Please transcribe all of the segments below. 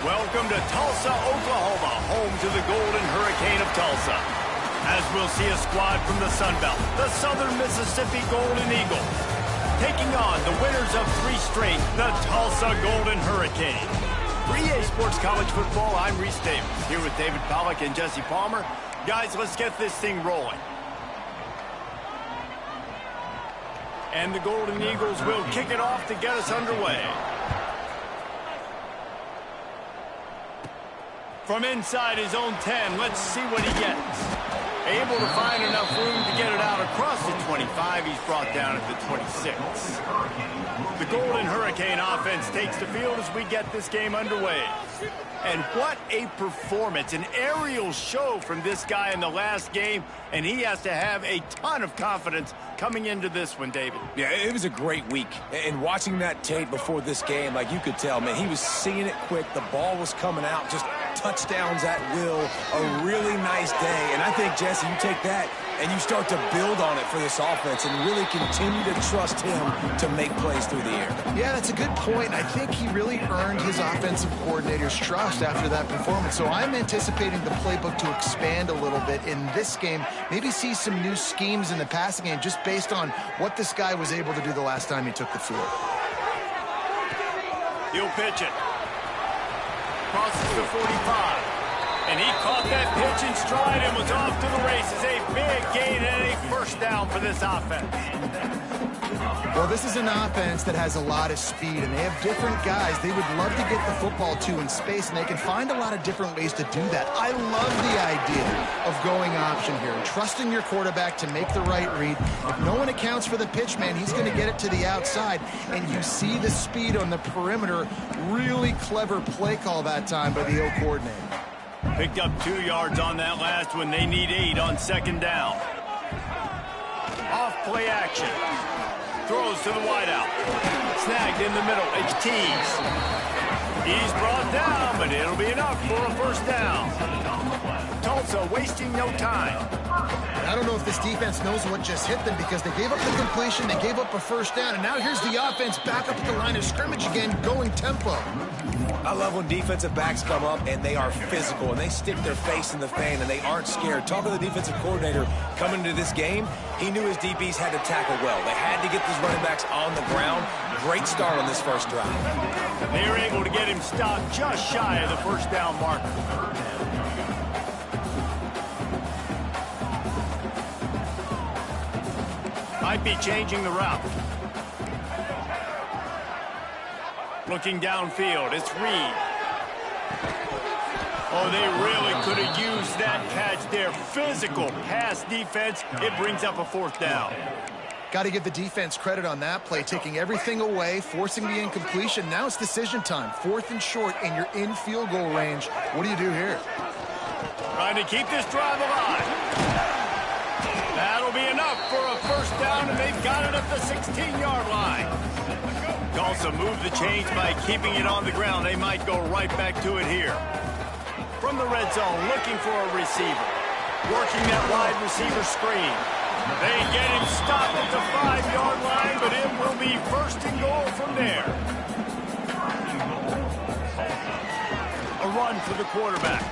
Welcome to Tulsa, Oklahoma, home to the Golden Hurricane of Tulsa. As we'll see a squad from the Sun Belt, the Southern Mississippi Golden Eagles, taking on the winners of 3 straight, the Tulsa Golden Hurricane. For EA Sports College Football, I'm Reese Davis, here with David Pollack and Jesse Palmer. Guys, let's get this thing rolling. And the Golden Eagles will kick it off to get us underway. From inside his own 10, let's see what he gets. Able to find enough room to get it out across the 25. He's brought down at the 26. The Golden Hurricane offense takes the field as we get this game underway. And what a performance, an aerial show from this guy in the last game, and he has to have a ton of confidence coming into this one, David. Yeah, it was a great week. And watching that tape before this game, like you could tell, man, he was seeing it quick. The ball was coming out, just touchdowns at will. A really nice day. And I think, Jesse, you take that and you start to build on it for this offense and really continue to trust him to make plays through the air. Yeah, that's a good point. I think he really earned his offensive coordinator's trust after that performance. So I'm anticipating the playbook to expand a little bit in this game. Maybe see some new schemes in the passing game just based on what this guy was able to do the last time he took the field. He'll pitch it. Crosses the 45. And he caught that pitch in stride and was off to the races. A big gain and a first down for this offense. Well, this is an offense that has a lot of speed, and they have different guys they would love to get the football to in space, and they can find a lot of different ways to do that. I love the idea of going option here and trusting your quarterback to make the right read. If no one accounts for the pitch, man, he's going to get it to the outside, and you see the speed on the perimeter. Really clever play call that time by the O coordinator. Picked up 2 yards on that last one. They need 8 on second down. Off play action. Throws to the wideout. Snagged in the middle. It's Tees. He's brought down, but it'll be enough for a first down. Tulsa wasting no time. I don't know if this defense knows what just hit them because they gave up the completion, they gave up a first down, and now here's the offense back up at the line of scrimmage again, going tempo. I love when defensive backs come up and they are physical and they stick their face in the fan and they aren't scared. Talking to the defensive coordinator coming into this game, he knew his DBs had to tackle well. They had to get these running backs on the ground. Great start on this first drive. They were able to get him stopped just shy of the first down marker. Might be changing the route. Looking downfield, it's Reed. Oh, they really could have used that catch there. Physical pass defense. It brings up a fourth down. Got to give the defense credit on that play, taking everything away, forcing the incompletion. Now it's decision time. 4th and short, and you're in field goal range. What do you do here? Trying to keep this drive alive. That'll be enough for a first down, and they've got it at the 16-yard line. Tulsa moved the chains by keeping it on the ground. They might go right back to it here. From the red zone, looking for a receiver. Working that wide receiver screen. They get him stopped at the 5-yard line, but it will be first and goal from there. A run for the quarterback.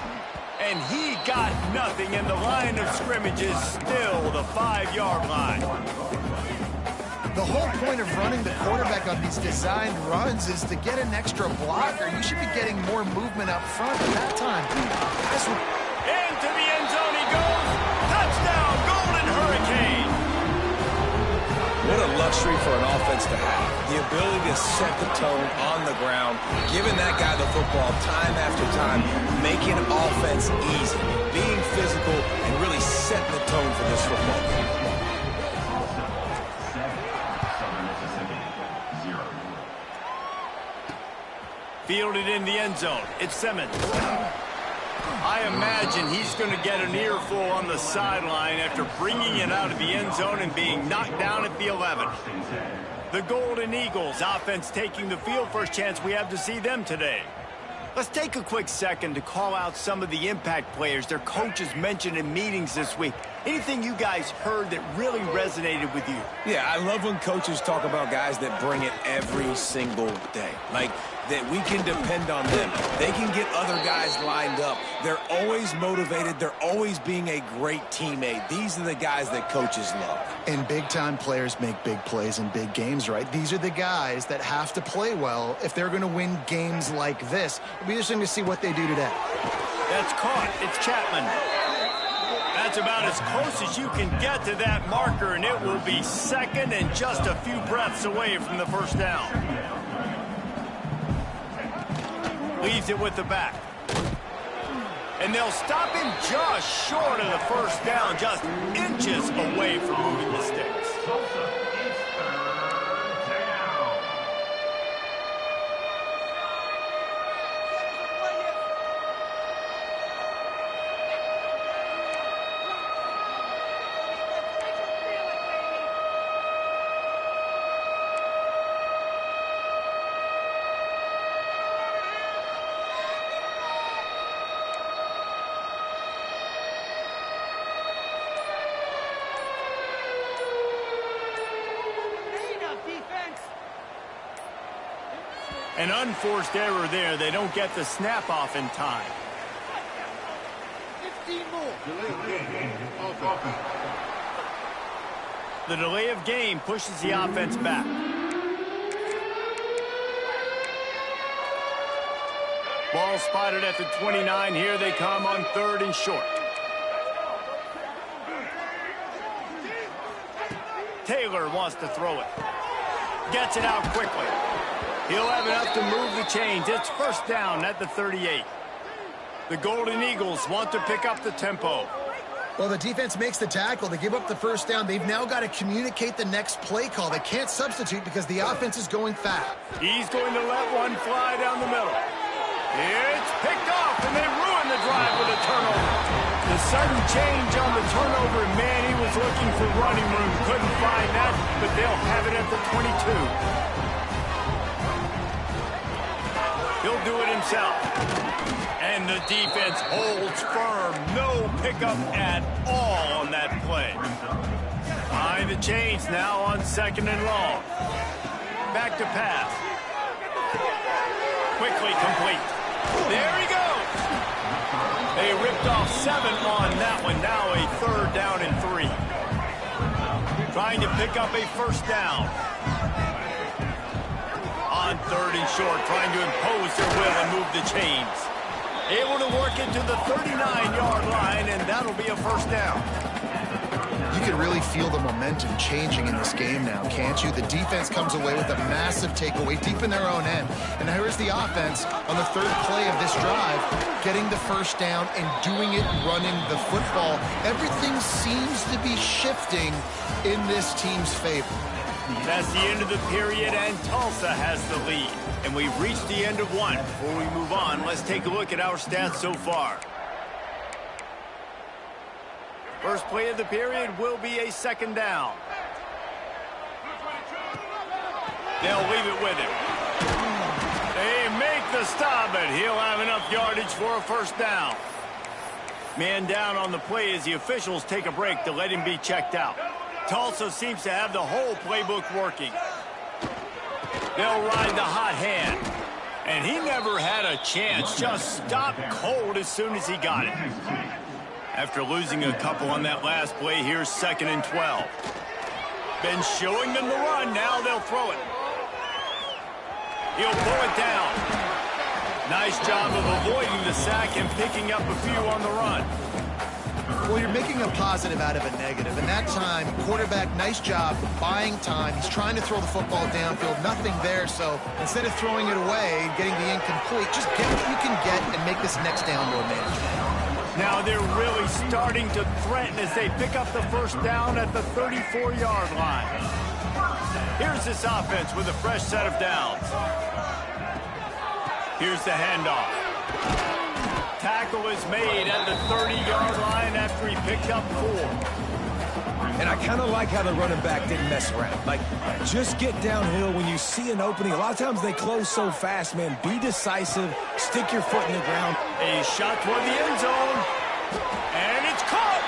And he got nothing, and the line of scrimmage is still the 5-yard line. The whole point of running the quarterback on these designed runs is to get an extra blocker. You should be getting more movement up front at that time. Into the end zone he goes. Touchdown, Golden Hurricane. What a luxury for an offense to have. The ability to set the tone on the ground, giving that guy the football time after time, making offense easy, being physical, and really setting the tone for this football game. Fielded in the end zone. It's Simmons. I imagine he's going to get an earful on the sideline after bringing it out of the end zone and being knocked down at the 11. The Golden Eagles offense taking the field. First chance we have to see them today. Let's take a quick second to call out some of the impact players their coaches mentioned in meetings this week. Anything you guys heard that really resonated with you? Yeah, I love when coaches talk about guys that bring it every single day. Like that we can depend on them. They can get other guys lined up. They're always motivated. They're always being a great teammate. These are the guys that coaches love. And big-time players make big plays in big games, right? These are the guys that have to play well if they're going to win games like this. It'll be interesting to see what they do today. That's caught. It's Chapman. That's about as close as you can get to that marker, and it will be second and just a few breaths away from the first down. Leaves it with the back. And they'll stop him just short of the first down, just inches away from moving the sticks. An unforced error there. They don't get the snap off in time. 15 more. The delay of game pushes the offense back. Ball spotted at the 29. Here they come on 3rd and short. Taylor wants to throw it. Gets it out quickly. He'll have enough to move the chains. It's first down at the 38. The Golden Eagles want to pick up the tempo. Well, the defense makes the tackle. They give up the first down. They've now got to communicate the next play call. They can't substitute because the offense is going fast. He's going to let one fly down the middle. It's picked off, and they ruin the drive with a turnover. The sudden change on the turnover, man, he was looking for running room. Couldn't find that, but they'll have it at the 22. He'll do it himself. And the defense holds firm. No pickup at all on that play. Behind the chains now on 2nd and long. Back to pass. Quickly complete. There he goes. They ripped off 7 on that one. Now a 3rd down and 3. Trying to pick up a first down. On 3rd and short, trying to impose their will and move the chains. Able to work it to the 39-yard line, and that'll be a first down. You can really feel the momentum changing in this game now, can't you? The defense comes away with a massive takeaway deep in their own end. And here's the offense on the 3rd play of this drive, getting the first down and doing it running the football. Everything seems to be shifting in this team's favor. That's the end of the period, and Tulsa has the lead. And we've reached the end of one. Before we move on, let's take a look at our stats so far. First play of the period will be a 2nd down. They'll leave it with him. They make the stop, but he'll have enough yardage for a first down. Man down on the play as the officials take a break to let him be checked out. Tulsa seems to have the whole playbook working. They'll ride the hot hand. And he never had a chance. Just stopped cold as soon as he got it. After losing a couple on that last play, here's 2nd and 12. Been showing them the run. Now they'll throw it. He'll pull it down. Nice job of avoiding the sack and picking up a few on the run. Well, you're making a positive out of a negative. And that time, quarterback, nice job buying time. He's trying to throw the football downfield. Nothing there. So instead of throwing it away and getting the incomplete, just get what you can get and make this next down more manageable. Now they're really starting to threaten as they pick up the first down at the 34-yard line. Here's this offense with a fresh set of downs. Here's the handoff. Tackle is made at the 30-yard line after he picked up 4. And I kind of like how the running back didn't mess around. Like, just get downhill when you see an opening. A lot of times they close so fast, man. Be decisive. Stick your foot in the ground. A shot toward the end zone. And it's caught.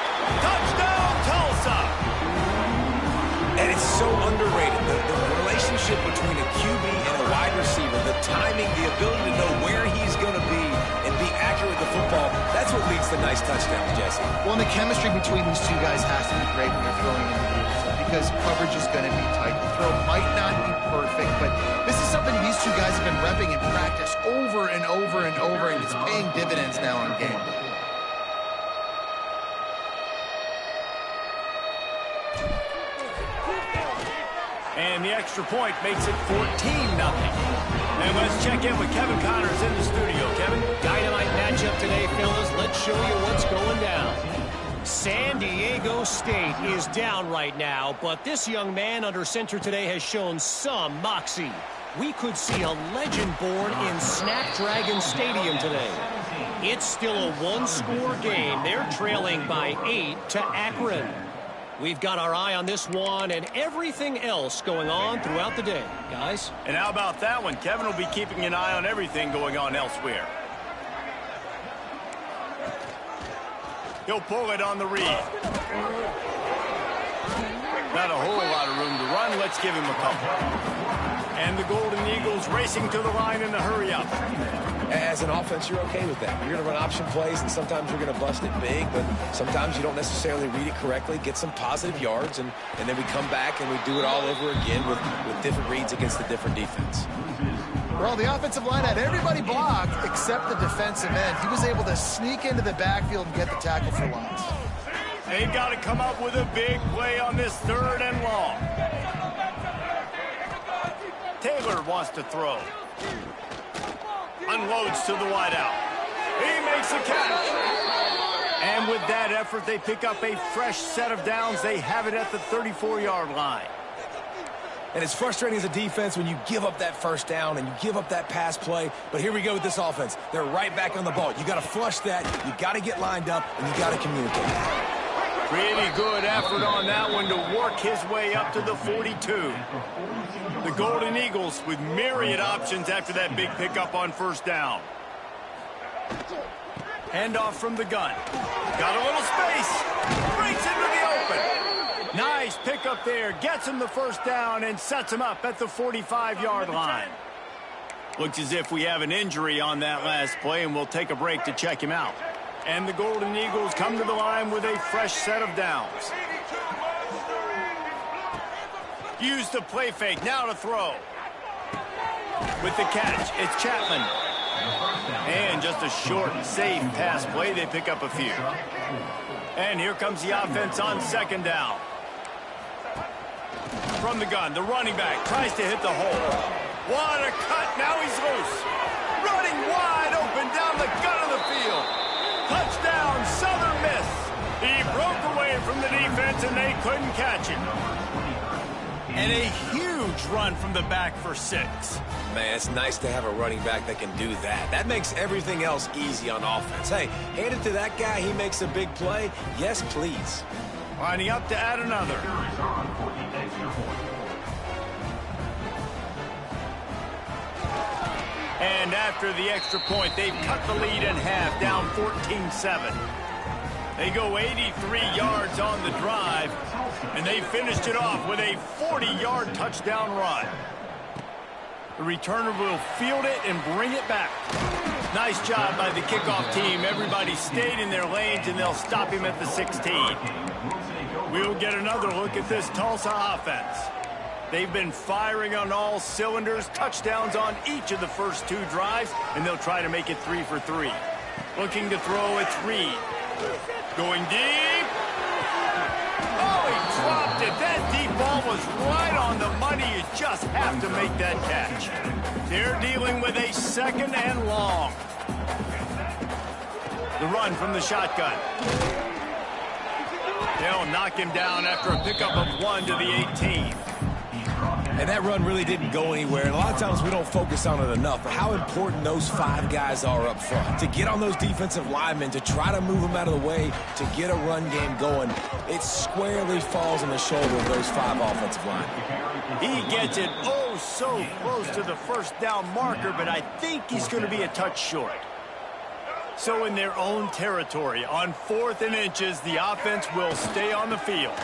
Touchdown, Tulsa. And it's so underrated. The relationship between a QB and a wide receiver, the timing, the ability to know where he's going to be and be accurate with the football, that's what leads to nice touchdowns, Jesse. Well, and the chemistry between these two guys has to be great when you're throwing into the end zone because coverage is going to be tight. The throw might not be perfect, but this is something these two guys have been repping in practice over and over and over, and it's paying dividends now on game day. And the extra point makes it 14-0. And let's check in with Kevin Connors in the studio. Kevin? Dynamite matchup today, fellas. Let's show you what's going down. San Diego State is down right now, but this young man under center today has shown some moxie. We could see a legend born in Snapdragon Stadium today. It's still a one-score game. They're trailing by 8 to Akron. We've got our eye on this one and everything else going on throughout the day, guys. And how about that one? Kevin will be keeping an eye on everything going on elsewhere. He'll pull it on the read. Not a whole lot of room to run. Let's give him a couple. And the Golden Eagles racing to the line in the hurry-up. As an offense, you're okay with that. You're going to run option plays, and sometimes you're going to bust it big, but sometimes you don't necessarily read it correctly, get some positive yards, and then we come back and we do it all over again with different reads against the different defense. Well, the offensive line had everybody blocked except the defensive end. He was able to sneak into the backfield and get the tackle for loss. They've got to come up with a big play on this 3rd and long. Taylor wants to throw. Unloads to the wideout. He makes a catch. And with that effort, they pick up a fresh set of downs. They have it at the 34-yard line. And it's frustrating as a defense when you give up that first down and you give up that pass play. But here we go with this offense. They're right back on the ball. You got to flush that. You got to get lined up, and you got to communicate. Pretty good effort on that one to work his way up to the 42. The Golden Eagles with myriad options after that big pickup on first down. Handoff from the gun. Got a little space. Breaks into the open. Nice pickup there. Gets him the first down and sets him up at the 45-yard line. Looks as if we have an injury on that last play, and we'll take a break to check him out. And the Golden Eagles come to the line with a fresh set of downs. Use the play fake. Now to throw. With the catch, it's Chapman. And just a short, safe pass play. They pick up a few. And here comes the offense on second down. From the gun, the running back tries to hit the hole. What a cut. Now he's loose. Running wide open down the gut of the field. Touchdown, Southern Miss. He broke away from the defense, and they couldn't catch him. And a huge run from the back for 6. Man, it's nice to have a running back that can do that. That makes everything else easy on offense. Hey, hand it to that guy. He makes a big play. Yes, please. Lining up to add another. And after the extra point, they've cut the lead in half, down 14-7. They go 83 yards on the drive, and they finished it off with a 40-yard touchdown run. The returner will field it and bring it back. Nice job by the kickoff team. Everybody stayed in their lanes, and they'll stop him at the 16. We'll get another look at this Tulsa offense. They've been firing on all cylinders, touchdowns on each of the first 2 drives, and they'll try to make it 3 for 3. Looking to throw, it's Reed. Going deep. Oh, he dropped it. That deep ball was right on the money. You just have to make that catch. They're dealing with a 2nd and long. The run from the shotgun. They'll knock him down after a pickup of 1 to the 18. And that run really didn't go anywhere. And a lot of times we don't focus on it enough. But how important those 5 guys are up front. To get on those defensive linemen, to try to move them out of the way, to get a run game going, it squarely falls on the shoulder of those 5 offensive linemen. He gets it oh so close to the first down marker, but I think he's going to be a touch short. So in their own territory, on 4th and inches, the offense will stay on the field.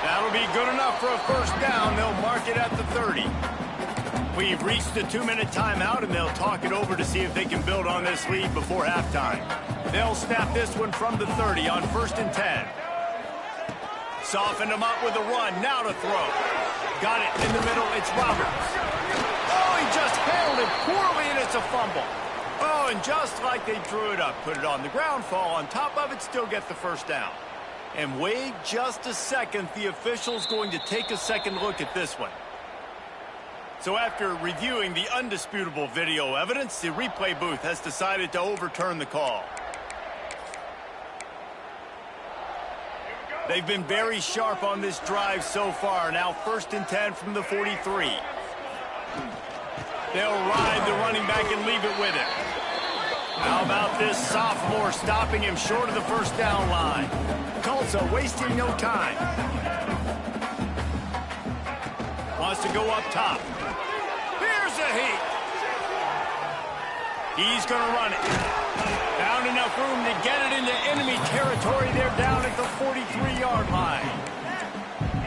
That'll That'll be good enough for a first down. They'll mark it at the 30. We've reached the 2-minute timeout, and they'll talk it over to see if they can build on this lead before halftime. They'll snap this one from the 30 on 1st and 10. Soften them up with a run. Now to throw. Got it in the middle. It's Roberts. Oh, he just handled it poorly, and it's a fumble. Oh, and just like they drew it up, put it on the ground, fall on top of it, still get the first down. And wait just a second. The official's going to take a second look at this one. So after reviewing the undisputable video evidence, the replay booth has decided to overturn the call. They've been very sharp on this drive so far. Now 1st and 10 from the 43. They'll ride the running back and leave it with him. How about this sophomore stopping him short of the first down line? Tulsa wasting no time. Wants to go up top. Here's a heat. He's going to run it. Found enough room to get it into enemy territory. They're down at the 43-yard line.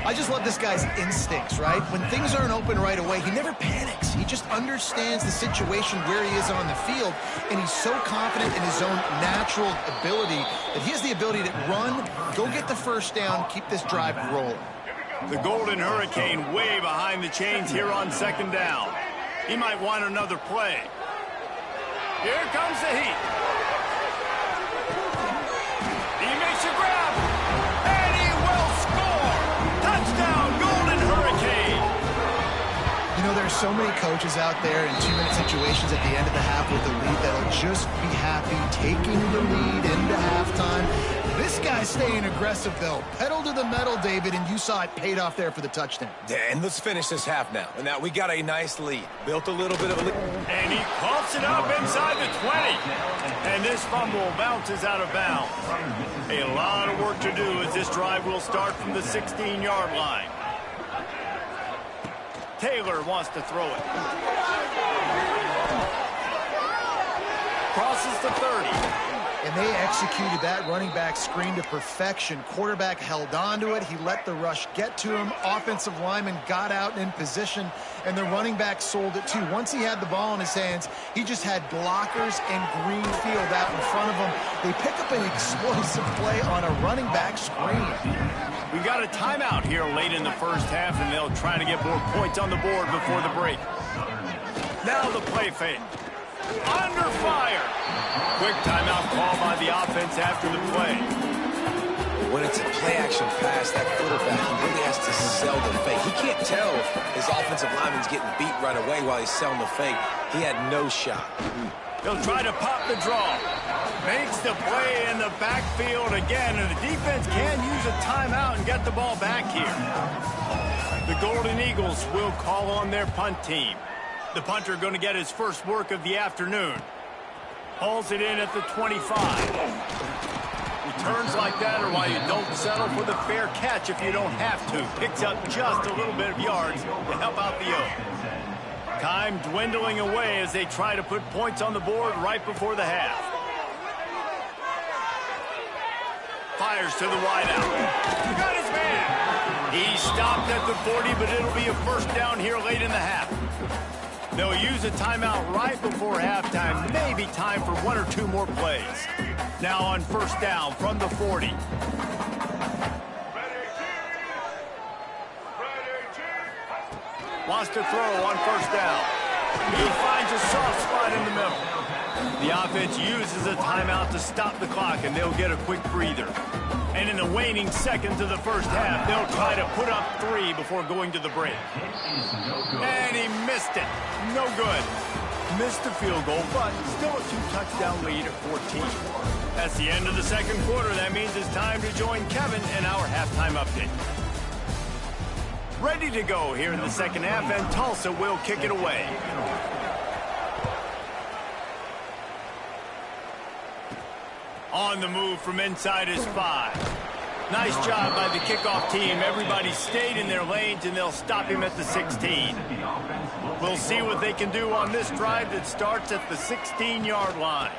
I just love this guy's instincts, right? When things aren't open right away, he never panics. He just understands the situation where he is on the field, and he's so confident in his own natural ability that he has the ability to run, go get the first down, keep this drive rolling. The Golden Hurricane way behind the chains here on 2nd down. He might want another play. Here comes the heat. He makes a grab, and he will score. Touchdown, Golden Hurricane. You know, there's so many coaches out there in 2-minute situations at the end of the half with the lead that'll just be happy taking the lead into halftime. This guy's staying aggressive, though. Pedal to the metal, David, and you saw it paid off there for the touchdown. And let's finish this half now. And now we got a nice lead. Built a little bit of a lead. And he pumps it up inside the 20. And this fumble bounces out of bounds. A lot of work to do as this drive will start from the 16-yard line. Taylor wants to throw it. Crosses the 30. And they executed that running back screen to perfection. Quarterback held on to it. He let the rush get to him. Offensive lineman got out in position, and the running back sold it too. Once he had the ball in his hands, he just had blockers and green field out in front of him. They pick up an explosive play on a running back screen. We got a timeout here late in the first half, and they'll try to get more points on the board before the break. Now the play fake. Under fire. Quick timeout call by the offense after the play. When it's a play-action pass, that quarterback, he really has to sell the fake. He can't tell if his offensive lineman's getting beat right away while he's selling the fake. He had no shot. They'll try to pop the draw. Makes the play in the backfield again, and the defense can use a timeout and get the ball back here. The Golden Eagles will call on their punt team. The punter going to get his first work of the afternoon. Hauls it in at the 25. Returns like that are why you don't settle for the fair catch if you don't have to. Picks up just a little bit of yards to help out the Oak. Time dwindling away as they try to put points on the board right before the half. Fires to the wideout. Got his man. He stopped at the 40, but it'll be a first down here late in the half. They'll use a timeout right before halftime. Maybe time for 1 or 2 more plays. Now on first down from the 40. Wants to throw on first down. He finds a soft spot in the middle. The offense uses a timeout to stop the clock, and they'll get a quick breather. And in the waning seconds of the first half, they'll try to put up 3 before going to the break. And he missed it. No good. Missed the field goal, but still a 2-touchdown lead at 14. That's the end of the second quarter. That means it's time to join Kevin in our halftime update. Ready to go here in the second half, and Tulsa will kick it away. On the move from inside his 5. Nice job by the kickoff team. Everybody stayed in their lanes, and they'll stop him at the 16. We'll see what they can do on this drive that starts at the 16-yard line.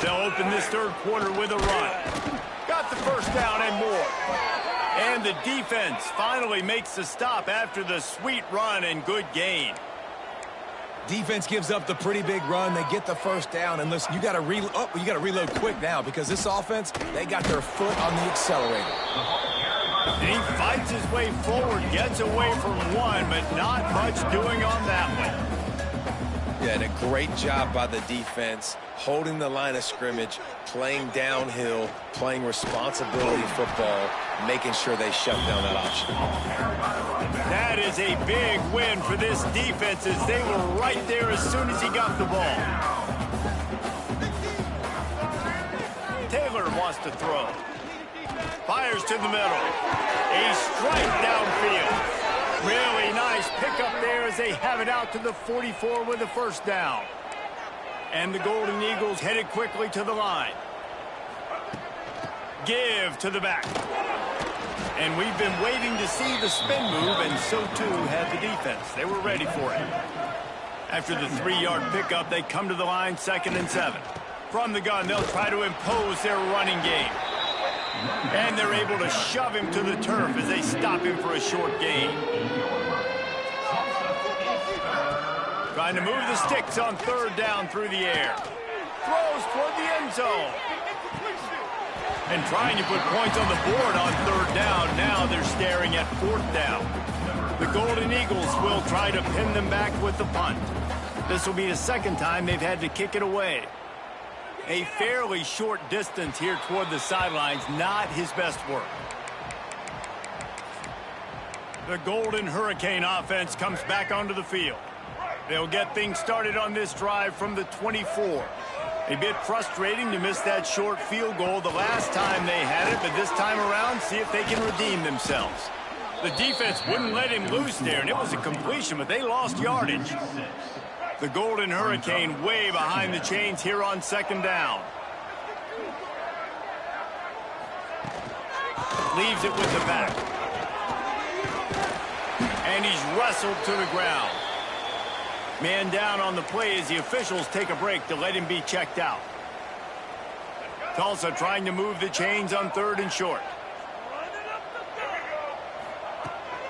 They'll open this third quarter with a run. Got the first down and more. And the defense finally makes the stop after the sweet run and good gain. Defense gives up the pretty big run. They get the first down. And listen, you got to reload quick now because this offense, they got their foot on the accelerator. And he fights his way forward, gets away from one, but not much doing on that one. Yeah, and a great job by the defense, holding the line of scrimmage, playing downhill, playing responsibility football, making sure they shut down that option. That is a big win for this defense as they were right there as soon as he got the ball. Taylor wants to throw. Fires to the middle. A strike downfield. Really nice pickup there as they have it out to the 44 with a first down. And the Golden Eagles headed quickly to the line. Give to the back. And we've been waiting to see the spin move, and so too had the defense. They were ready for it. After the 3-yard pickup, they come to the line, 2nd and 7. From the gun, they'll try to impose their running game. And they're able to shove him to the turf as they stop him for a short gain. Trying to move the sticks on 3rd down through the air. Throws toward the end zone. And trying to put points on the board on 3rd down. Now they're staring at 4th down. The Golden Eagles will try to pin them back with the punt. This will be the 2nd time they've had to kick it away. A fairly short distance here toward the sidelines, not his best work. The Golden Hurricane offense comes back onto the field. They'll get things started on this drive from the 24. A bit frustrating to miss that short field goal the last time they had it, but this time around, see if they can redeem themselves. The defense wouldn't let him loose there, and it was a completion, but they lost yardage. The Golden Hurricane way behind the chains here on 2nd down. Leaves it with the back. And he's wrestled to the ground. Man down on the play as the officials take a break to let him be checked out. Tulsa trying to move the chains on 3rd and short.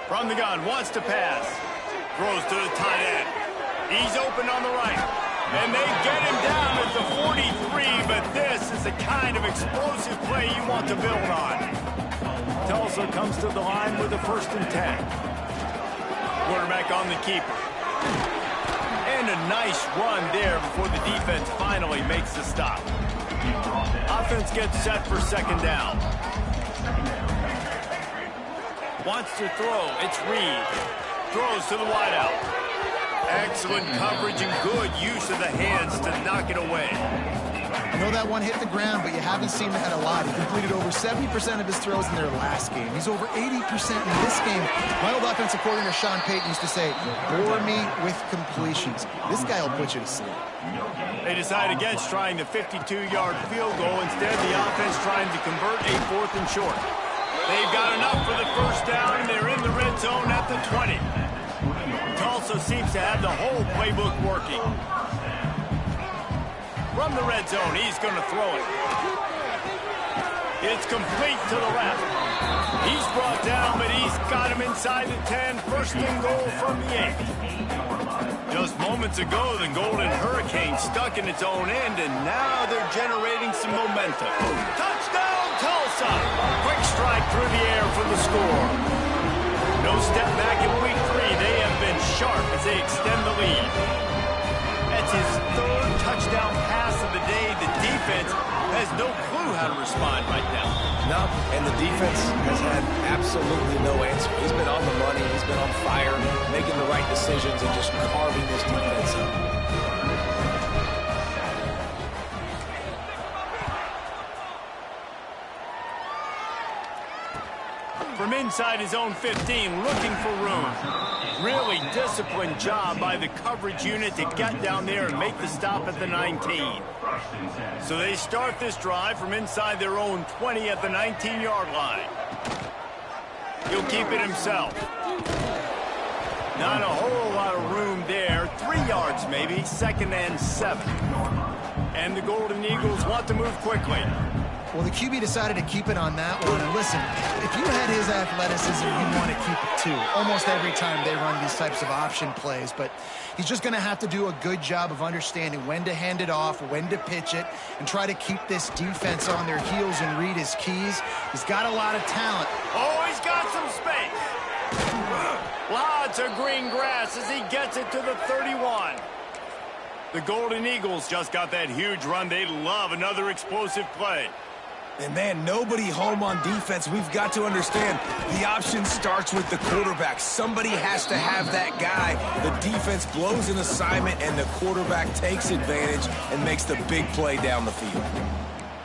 From the gun, wants to pass. Throws to the tight end. He's open on the right. And they get him down at the 43, but this is the kind of explosive play you want to build on. Tulsa comes to the line with a 1st and 10. Quarterback on the keeper. And a nice run there before the defense finally makes the stop. Offense gets set for 2nd down. Wants to throw. It's Reed. Throws to the wideout. Excellent coverage and good use of the hands to knock it away. I know that one hit the ground, but you haven't seen that a lot. He completed over 70% of his throws in their last game. He's over 80% in this game. My old offensive coordinator, Sean Payton, used to say, bore me with completions. This guy will put you to sleep. They decide against trying the 52-yard field goal. Instead, the offense trying to convert a 4th and short. They've got enough for the first down, and they're in the red zone at the 20. Tulsa seems to have the whole playbook working. From the red zone, he's going to throw it. It's complete to the left. He's brought down, but he's got him inside the 10. 1st and goal from the 8. Just moments ago, the Golden Hurricane stuck in its own end, and now they're generating some momentum. Touchdown, Tulsa! Quick strike through the air for the score. No step back in week 3. They have been sharp as they extend the lead. That's his 3rd touchdown pass of the day. The defense has no clue how to respond right now. No, and the defense has had absolutely no answer. He's been on the money. He's been on fire, making the right decisions and just carving this defense up. From inside his own 15, looking for room. Really disciplined job by the coverage unit to get down there and make the stop at the 19. So they start this drive from inside their own 20 at the 19-yard line. He'll keep it himself. Not a whole lot of room there. 3 yards maybe, 2nd and 7. And the Golden Eagles want to move quickly. Well, the QB decided to keep it on that one. And listen, if you had his athleticism, you'd want to keep it too. Almost every time they run these types of option plays. But he's just going to have to do a good job of understanding when to hand it off, when to pitch it, and try to keep this defense on their heels and read his keys. He's got a lot of talent. Oh, he's got some space. Lots of green grass as he gets it to the 31. The Golden Eagles just got that huge run. They love another explosive play. And, man, nobody home on defense. We've got to understand the option starts with the quarterback. Somebody has to have that guy. The defense blows an assignment, and the quarterback takes advantage and makes the big play down the field.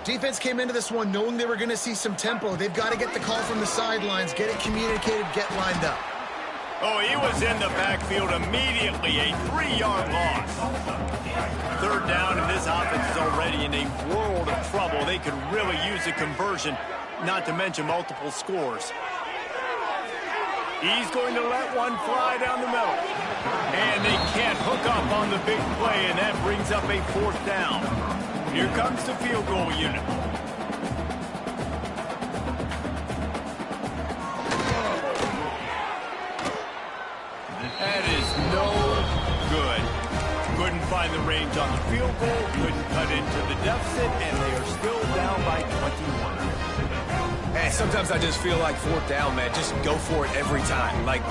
Defense came into this one knowing they were going to see some tempo. They've got to get the call from the sidelines, get it communicated, get lined up. Oh, he was in the backfield immediately. A 3-yard loss. Third down, and this offense is already in a world of trouble. They could really use a conversion, not to mention multiple scores. He's going to let one fly down the middle. And they can't hook up on the big play, and that brings up a 4th down. Here comes the field goal unit. That is no good. Couldn't find the range on the field goal, couldn't cut into the deficit, and they are still down by 21. Hey, sometimes I just feel like 4th down, man. Just go for it every time. Like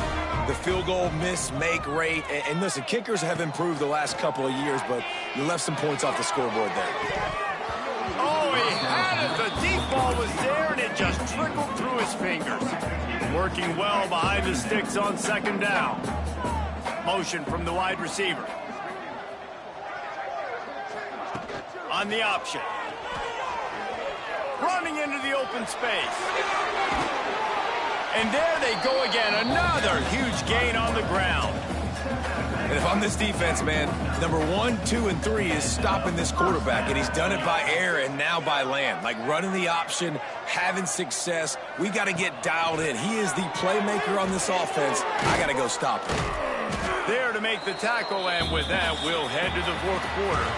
the field goal miss-make rate. And listen, kickers have improved the last couple of years, but you left some points off the scoreboard there. Oh, he had it. The deep ball was there, and it just trickled through his fingers. Working well behind the sticks on 2nd down. Motion from the wide receiver. On the option. Running into the open space. And there they go again. Another huge gain on the ground. And if I'm this defense, man, number 1, 2, and 3 is stopping this quarterback, and he's done it by air and now by land. Like running the option, having success. We got to get dialed in. He is the playmaker on this offense. I got to go stop him. There to make the tackle, and with that, we'll head to the 4th quarter.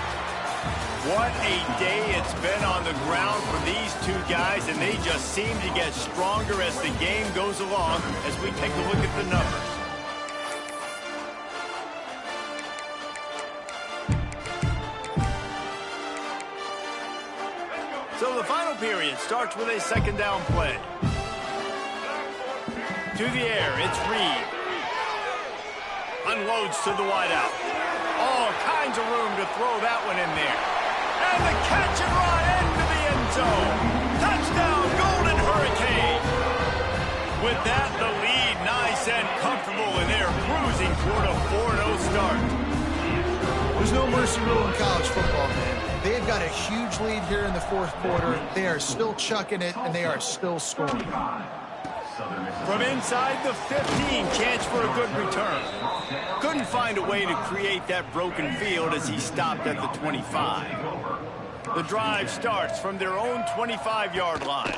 What a day it's been on the ground for these two guys, and they just seem to get stronger as the game goes along as we take a look at the numbers. So the final period starts with a 2nd down play. To the air, it's Reed. Unloads to the wideout. All kinds of room to throw that one in there. And the catch and run into the end zone. Touchdown, Golden Hurricane. With that, the lead nice and comfortable, and they're cruising toward a 4-0 start. There's no mercy rule in college football, man. They've got a huge lead here in the 4th quarter. They are still chucking it, and they are still scoring. From inside the 15, chance for a good return. Couldn't find a way to create that broken field as he stopped at the 25. The drive starts from their own 25-yard line.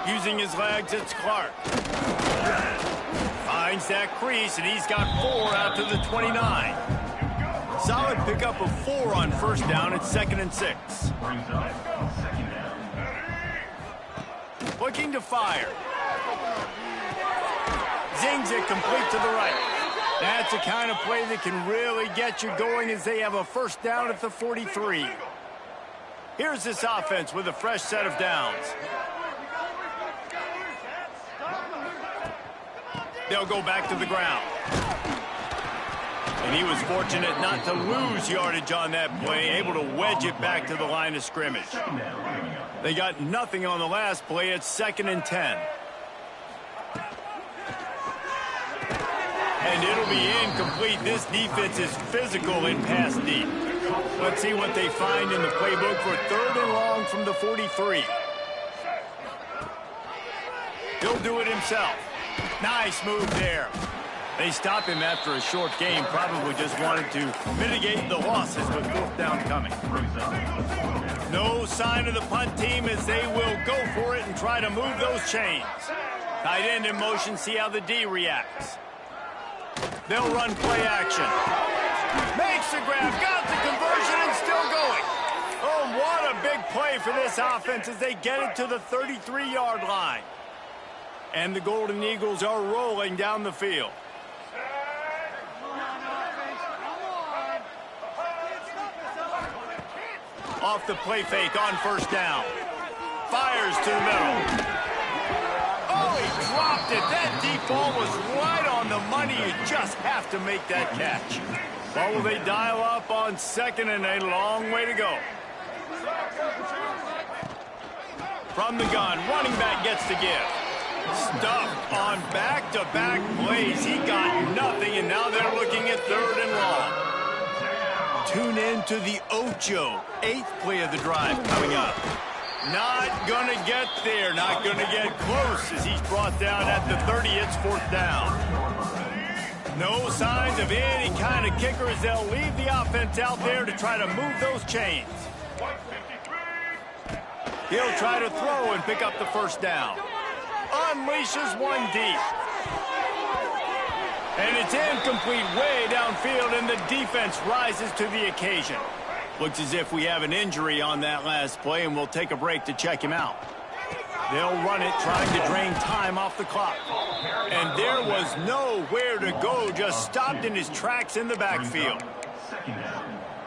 Using his legs, it's Clark. Finds that crease, and he's got 4 out to the 29. Solid pickup of 4 on 1st down. It's 2nd and 6. Looking to fire. Zings it complete to the right. That's the kind of play that can really get you going as they have a 1st down at the 43. Here's this offense with a fresh set of downs. They'll go back to the ground. And he was fortunate not to lose yardage on that play, able to wedge it back to the line of scrimmage. They got nothing on the last play. It's 2nd and 10. And it'll be incomplete. This defense is physical in pass deep. Let's see what they find in the playbook for 3rd and long from the 43. He'll do it himself. Nice move there. They stop him after a short game. Probably just wanted to mitigate the losses with 4th down coming. No sign of the punt team as they will go for it and try to move those chains. Tight end in motion, see how the D reacts. They'll run play action. Makes the grab, got the conversion, and still going. Oh, what a big big play for this offense as they get it to the 33-yard line. And the Golden Eagles are rolling down the field. Off the play fake on first down. Fires to the middle. Oh, he dropped it. That deep ball was right on the money. You just have to make that catch. Well, will they dial up on second and a long way to go? From the gun, running back gets the give. Stuffed on back-to-back plays. He got nothing, and now they're looking at third and long. Tune in to the Ocho, 8th play of the drive coming up. Not going to get there, not going to get close as he's brought down at the 30. It's fourth down. No signs of any kind of kicker as they'll leave the offense out there to try to move those chains. He'll try to throw and pick up the first down. Unleashes one deep. And it's incomplete way downfield, and the defense rises to the occasion. Looks as if we have an injury on that last play, and we'll take a break to check him out. They'll run it, trying to drain time off the clock. And there was nowhere to go, just stopped in his tracks in the backfield.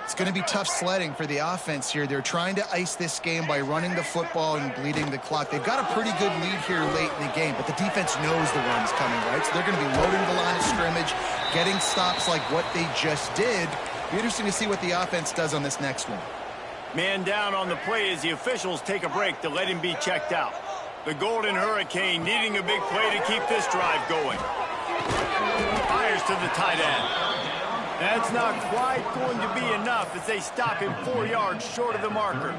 It's going to be tough sledding for the offense here. They're trying to ice this game by running the football and bleeding the clock. They've got a pretty good lead here late in the game, but the defense knows the run's coming, right? So they're going to be loading the line of scrimmage, getting stops like what they just did. Be interesting to see what the offense does on this next one. Man down on the play as the officials take a break to let him be checked out. The Golden Hurricane needing a big play to keep this drive going. Fires to the tight end. That's not quite going to be enough as they stop him 4 yards short of the marker.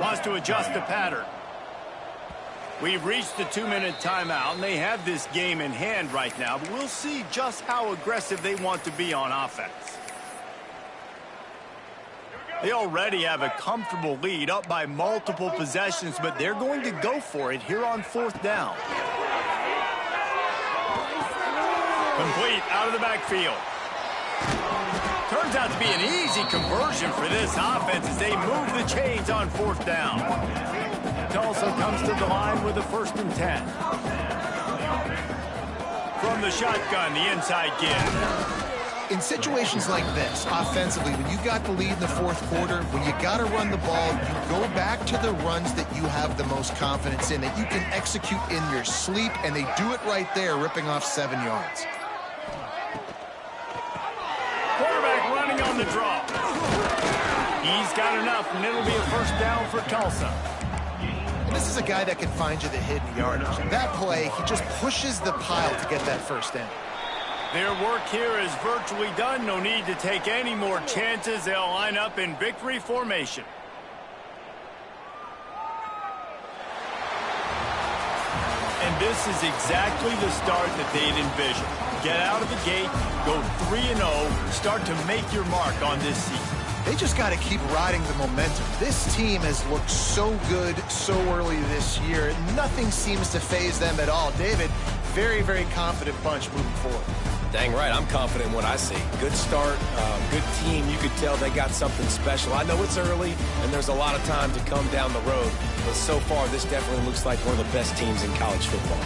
Wants to adjust the pattern. We've reached the 2-minute timeout, and they have this game in hand right now, but we'll see just how aggressive they want to be on offense. They already have a comfortable lead, up by multiple possessions, but they're going to go for it here on fourth down. Complete out of the backfield. Turns out to be an easy conversion for this offense as they move the chains on fourth down. Tulsa comes to the line with a 1st and 10. From the shotgun, the inside give. In situations like this, offensively, when you got the lead in the fourth quarter, when you got to run the ball, you go back to the runs that you have the most confidence in, that you can execute in your sleep, and they do it right there, ripping off 7 yards. Quarterback running on the draw. He's got enough, and it'll be a first down for Tulsa. And this is a guy that can find you the hidden yardage. That play, he just pushes the pile to get that first down. Their work here is virtually done. No need to take any more chances. They'll line up in victory formation. And this is exactly the start that they'd envisioned. Get out of the gate, go 3-0, start to make your mark on this season. They just got to keep riding the momentum. This team has looked so good so early this year. Nothing seems to faze them at all. David, very, very confident bunch moving forward. Dang right, I'm confident in what I see. Good start, good team. You could tell they got something special. I know it's early, and there's a lot of time to come down the road, but so far, this definitely looks like one of the best teams in college football.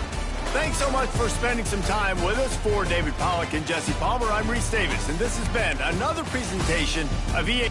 Thanks so much for spending some time with us. For David Pollack and Jesse Palmer, I'm Reese Davis, and this has been another presentation of EA.